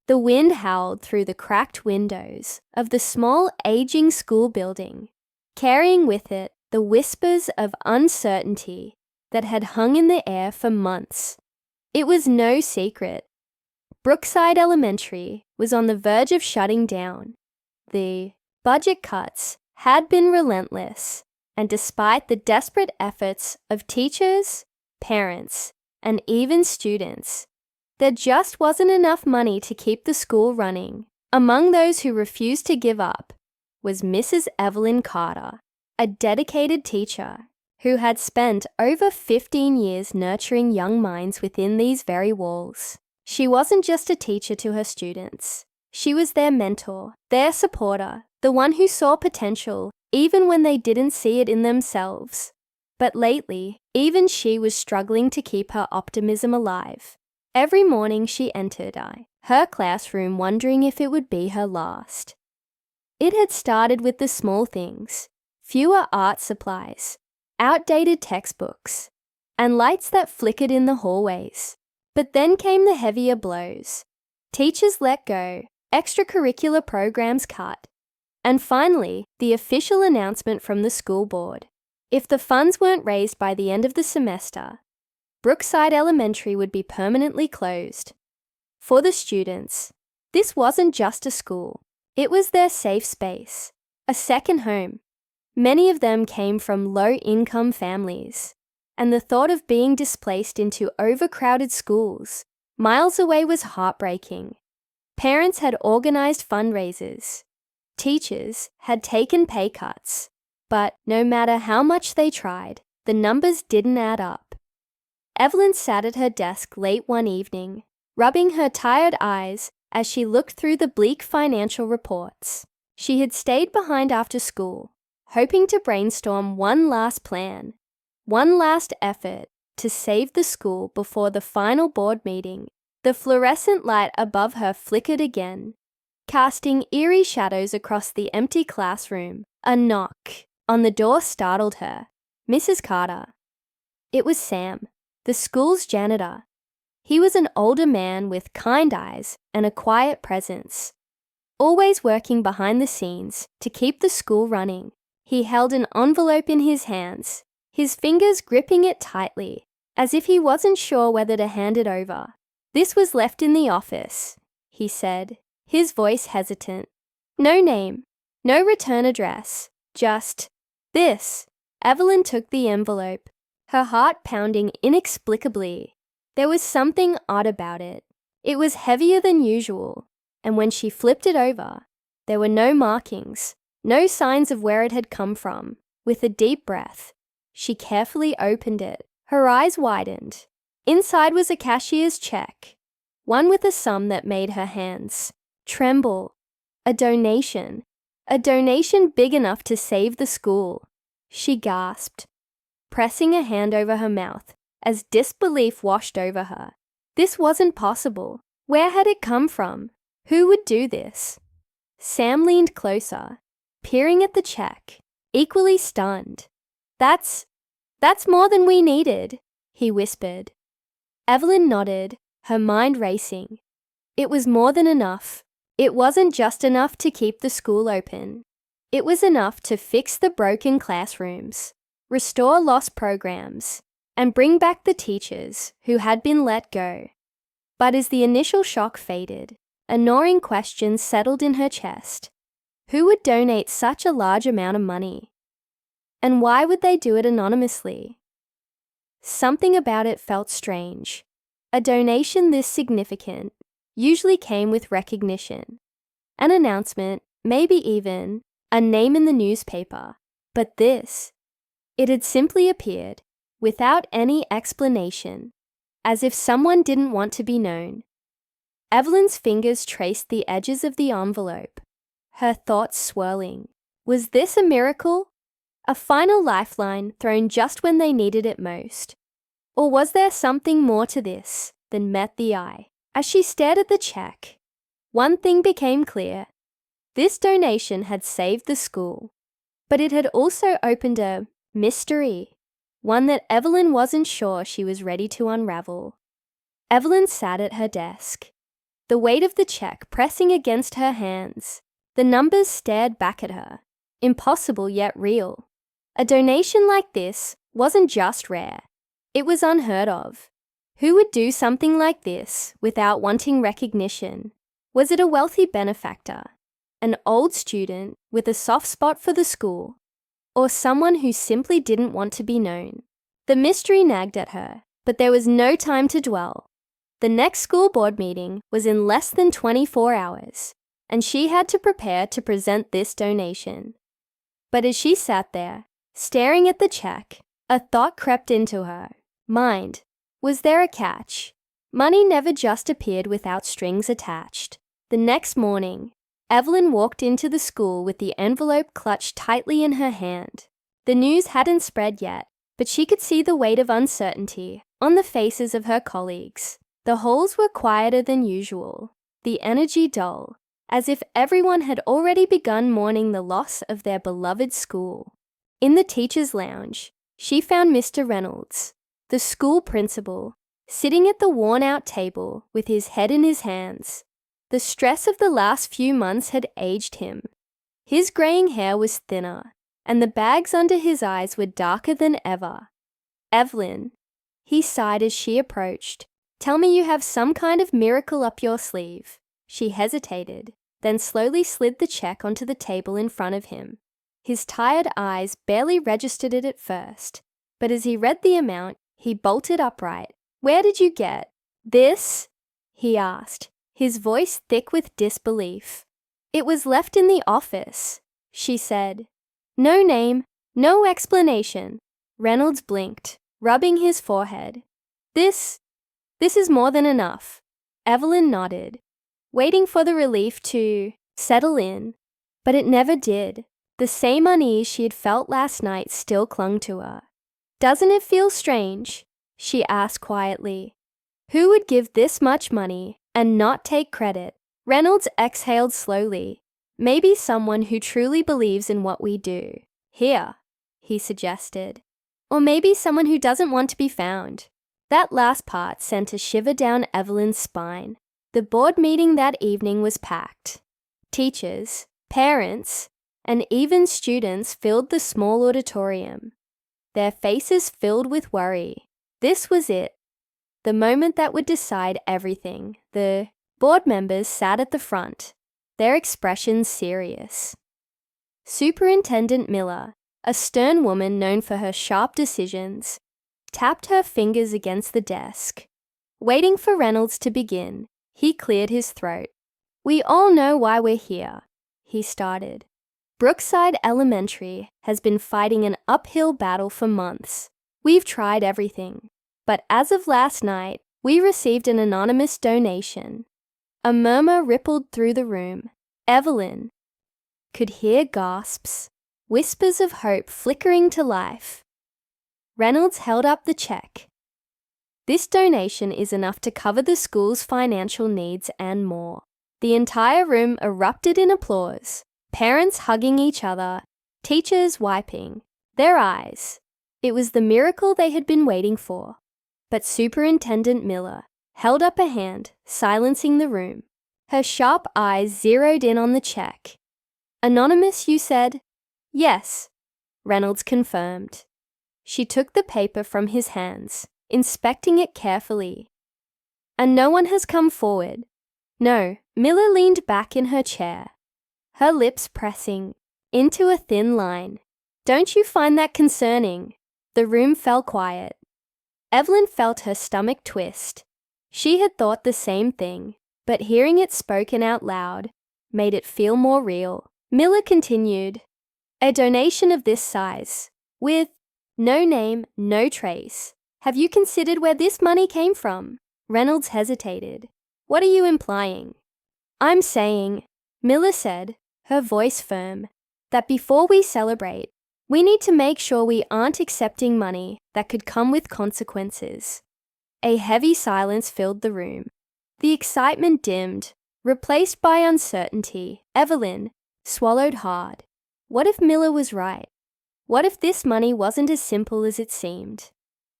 The wind howled through the cracked windows of the small, aging school building, carrying with it the whispers of uncertainty that had hung in the air for months. It was no secret. Brookside Elementary was on the verge of shutting down. The budget cuts had been relentless, and despite the desperate efforts of teachers, parents, and even students, there just wasn't enough money to keep the school running. Among those who refused to give up was Mrs. Evelyn Carter, a dedicated teacher who had spent over 15 years nurturing young minds within these very walls. She wasn't just a teacher to her students. She was their mentor, their supporter, the one who saw potential even when they didn't see it in themselves. But lately, even she was struggling to keep her optimism alive. Every morning she entered her classroom wondering if it would be her last. It had started with the small things: fewer art supplies, outdated textbooks, and lights that flickered in the hallways. But then came the heavier blows. Teachers let go, extracurricular programs cut, and finally, the official announcement from the school board. If the funds weren't raised by the end of the semester, Brookside Elementary would be permanently closed. For the students, this wasn't just a school. It was their safe space, a second home. Many of them came from low-income families, and the thought of being displaced into overcrowded schools miles away was heartbreaking. Parents had organized fundraisers. Teachers had taken pay cuts, but no matter how much they tried, the numbers didn't add up. Evelyn sat at her desk late one evening, rubbing her tired eyes as she looked through the bleak financial reports. She had stayed behind after school, hoping to brainstorm one last plan, one last effort to save the school before the final board meeting. The fluorescent light above her flickered again, casting eerie shadows across the empty classroom. A knock on the door startled her. Mrs. Carter. It was Sam, the school's janitor. He was an older man with kind eyes and a quiet presence, always working behind the scenes to keep the school running. He held an envelope in his hands, his fingers gripping it tightly, as if he wasn't sure whether to hand it over. "This was left in the office," he said, his voice hesitant. "No name, no return address, just this." Evelyn took the envelope, her heart pounding inexplicably. There was something odd about it. It was heavier than usual, and when she flipped it over, there were no markings, no signs of where it had come from. With a deep breath, she carefully opened it. Her eyes widened. Inside was a cashier's check, one with a sum that made her hands tremble. A donation big enough to save the school. She gasped, pressing a hand over her mouth as disbelief washed over her. This wasn't possible. Where had it come from? Who would do this? Sam leaned closer, peering at the check, equally stunned. That's more than we needed," he whispered. Evelyn nodded, her mind racing. It was more than enough. It wasn't just enough to keep the school open. It was enough to fix the broken classrooms, restore lost programs, and bring back the teachers who had been let go. But as the initial shock faded, a gnawing question settled in her chest. Who would donate such a large amount of money? And why would they do it anonymously? Something about it felt strange. A donation this significant usually came with recognition, an announcement, maybe even a name in the newspaper. But this, it had simply appeared, without any explanation, as if someone didn't want to be known. Evelyn's fingers traced the edges of the envelope, her thoughts swirling. Was this a miracle? A final lifeline thrown just when they needed it most? Or was there something more to this than met the eye? As she stared at the check, one thing became clear. This donation had saved the school, but it had also opened a mystery, one that Evelyn wasn't sure she was ready to unravel. Evelyn sat at her desk, the weight of the check pressing against her hands. The numbers stared back at her. Impossible yet real. A donation like this wasn't just rare. It was unheard of. Who would do something like this without wanting recognition? Was it a wealthy benefactor, an old student with a soft spot for the school, or someone who simply didn't want to be known? The mystery nagged at her, but there was no time to dwell. The next school board meeting was in less than 24 hours, and she had to prepare to present this donation. But as she sat there, staring at the check, a thought crept into her mind. Was there a catch? Money never just appeared without strings attached. The next morning, Evelyn walked into the school with the envelope clutched tightly in her hand. The news hadn't spread yet, but she could see the weight of uncertainty on the faces of her colleagues. The halls were quieter than usual, the energy dull, as if everyone had already begun mourning the loss of their beloved school. In the teacher's lounge, she found Mr. Reynolds, the school principal, sitting at the worn-out table with his head in his hands. The stress of the last few months had aged him. His graying hair was thinner, and the bags under his eyes were darker than ever. "Evelyn," he sighed as she approached, "tell me you have some kind of miracle up your sleeve." She hesitated, then slowly slid the check onto the table in front of him. His tired eyes barely registered it at first, but as he read the amount, he bolted upright. "Where did you get this?" he asked, his voice thick with disbelief. "It was left in the office," she said. "No name, no explanation." Reynolds blinked, rubbing his forehead. This is more than enough." Evelyn nodded, waiting for the relief to settle in, but it never did. The same unease she had felt last night still clung to her. "Doesn't it feel strange?" she asked quietly. "Who would give this much money and not take credit?" Reynolds exhaled slowly. "Maybe someone who truly believes in what we do. Here," he suggested. "Or maybe someone who doesn't want to be found." That last part sent a shiver down Evelyn's spine. The board meeting that evening was packed. Teachers, parents, and even students filled the small auditorium, their faces filled with worry. This was it, the moment that would decide everything. The board members sat at the front, their expressions serious. Superintendent Miller, a stern woman known for her sharp decisions, tapped her fingers against the desk. Waiting for Reynolds to begin, he cleared his throat. "We all know why we're here," he started. "Brookside Elementary has been fighting an uphill battle for months. We've tried everything. But as of last night, we received an anonymous donation." A murmur rippled through the room. Evelyn could hear gasps, whispers of hope flickering to life. Reynolds held up the check. "This donation is enough to cover the school's financial needs and more." The entire room erupted in applause, parents hugging each other, teachers wiping their eyes. It was the miracle they had been waiting for. But Superintendent Miller held up a hand, silencing the room. Her sharp eyes zeroed in on the check. "Anonymous, you said?" "Yes," Reynolds confirmed. She took the paper from his hands, inspecting it carefully. "And no one has come forward?" "No." Miller leaned back in her chair, her lips pressing into a thin line. "Don't you find that concerning?" The room fell quiet. Evelyn felt her stomach twist. She had thought the same thing, but hearing it spoken out loud made it feel more real. Miller continued, "A donation of this size, with no name, no trace. Have you considered where this money came from?" Reynolds hesitated. "What are you implying?" "I'm saying," Miller said, her voice firm, "that before we celebrate, we need to make sure we aren't accepting money that could come with consequences." A heavy silence filled the room. The excitement dimmed, replaced by uncertainty. Evelyn swallowed hard. What if Miller was right? What if this money wasn't as simple as it seemed?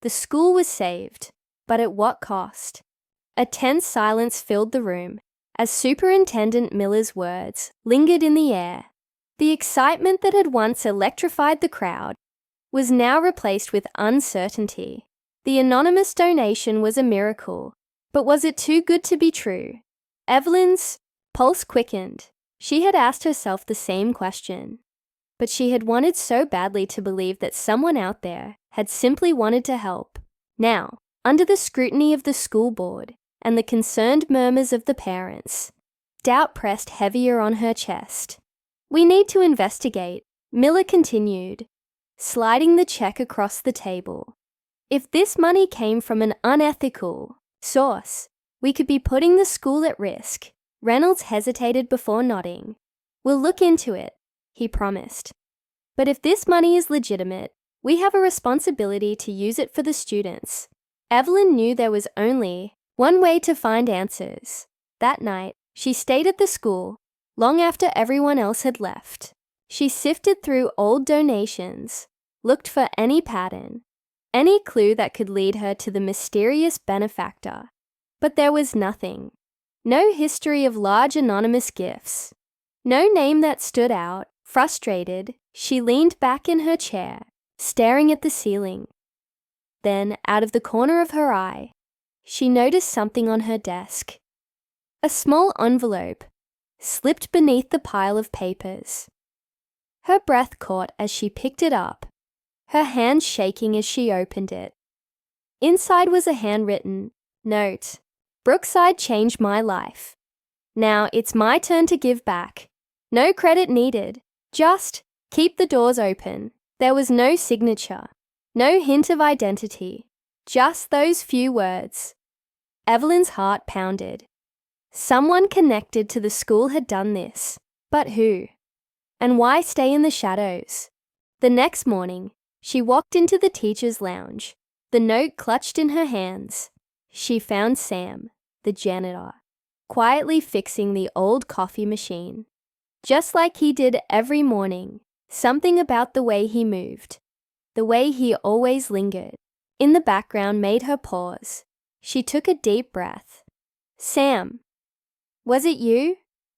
The school was saved, but at what cost? A tense silence filled the room. as Superintendent Miller's words lingered in the air. The excitement that had once electrified the crowd was now replaced with uncertainty. The anonymous donation was a miracle, but was it too good to be true? Evelyn's pulse quickened. She had asked herself the same question, but she had wanted so badly to believe that someone out there had simply wanted to help. Now, under the scrutiny of the school board and the concerned murmurs of the parents, doubt pressed heavier on her chest. "We need to investigate," Miller continued, sliding the check across the table. "If this money came from an unethical source, we could be putting the school at risk." Reynolds hesitated before nodding. "We'll look into it," he promised. "But if this money is legitimate, we have a responsibility to use it for the students." Evelyn knew there was only one way to find answers. That night, she stayed at the school long after everyone else had left. She sifted through old donations, looked for any pattern, any clue that could lead her to the mysterious benefactor. But there was nothing. No history of large anonymous gifts. No name that stood out. Frustrated, she leaned back in her chair, staring at the ceiling. Then, out of the corner of her eye, she noticed something on her desk. A small envelope slipped beneath the pile of papers. Her breath caught as she picked it up, her hands shaking as she opened it. Inside was a handwritten note. "Brookside changed my life. Now it's my turn to give back. No credit needed. Just keep the doors open." There was no signature, no hint of identity, just those few words. Evelyn's heart pounded. Someone connected to the school had done this. But who? And why stay in the shadows? The next morning, she walked into the teacher's lounge, the note clutched in her hands. She found Sam, the janitor, quietly fixing the old coffee machine. Just like he did every morning, something about the way he moved, the way he always lingered, in the background made her pause. She took a deep breath. "Sam, was it you?"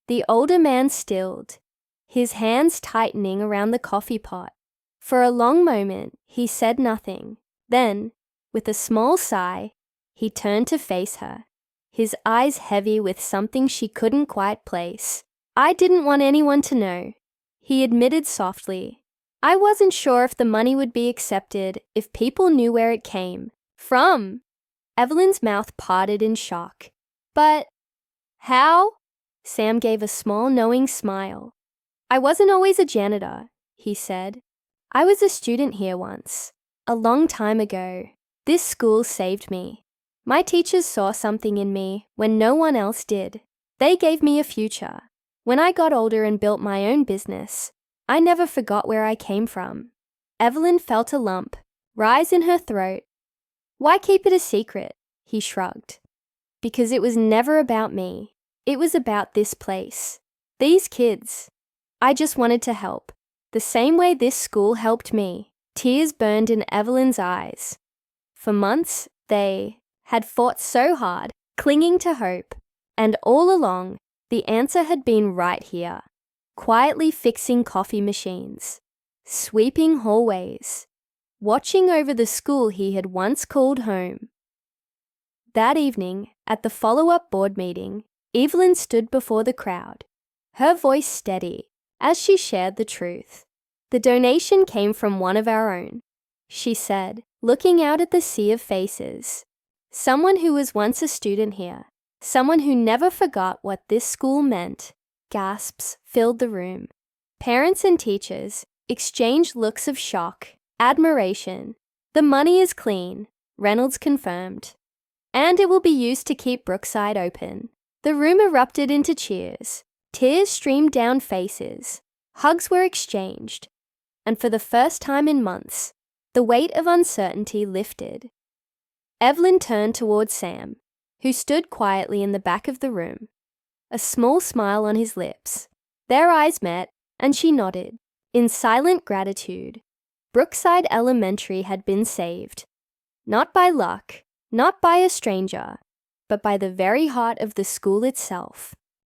The older man stilled, his hands tightening around the coffee pot. For a long moment, he said nothing. Then, with a small sigh, he turned to face her, his eyes heavy with something she couldn't quite place. "I didn't want anyone to know," he admitted softly. "I wasn't sure if the money would be accepted, if people knew where it came from." Evelyn's mouth parted in shock. "But how?" Sam gave a small, knowing smile. "I wasn't always a janitor," he said. "I was a student here once, a long time ago. This school saved me. My teachers saw something in me when no one else did. They gave me a future. When I got older and built my own business, I never forgot where I came from." Evelyn felt a lump rise in her throat. "Why keep it a secret?" he shrugged. "Because it was never about me. It was about this place. These kids. I just wanted to help. The same way this school helped me." Tears burned in Evelyn's eyes. For months, they had fought so hard, clinging to hope. And all along, the answer had been right here. Quietly fixing coffee machines, sweeping hallways, watching over the school he had once called home. That evening, at the follow-up board meeting, Evelyn stood before the crowd, her voice steady as she shared the truth. "The donation came from one of our own," she said, looking out at the sea of faces. "Someone who was once a student here, someone who never forgot what this school meant." Gasps filled the room. Parents and teachers exchanged looks of shock, admiration. "The money is clean," Reynolds confirmed. "And it will be used to keep Brookside open." The room erupted into cheers. Tears streamed down faces. Hugs were exchanged. And for the first time in months, the weight of uncertainty lifted. Evelyn turned towards Sam, who stood quietly in the back of the room, a small smile on his lips. Their eyes met, and she nodded, in silent gratitude. Brookside Elementary had been saved. Not by luck, not by a stranger, but by the very heart of the school itself.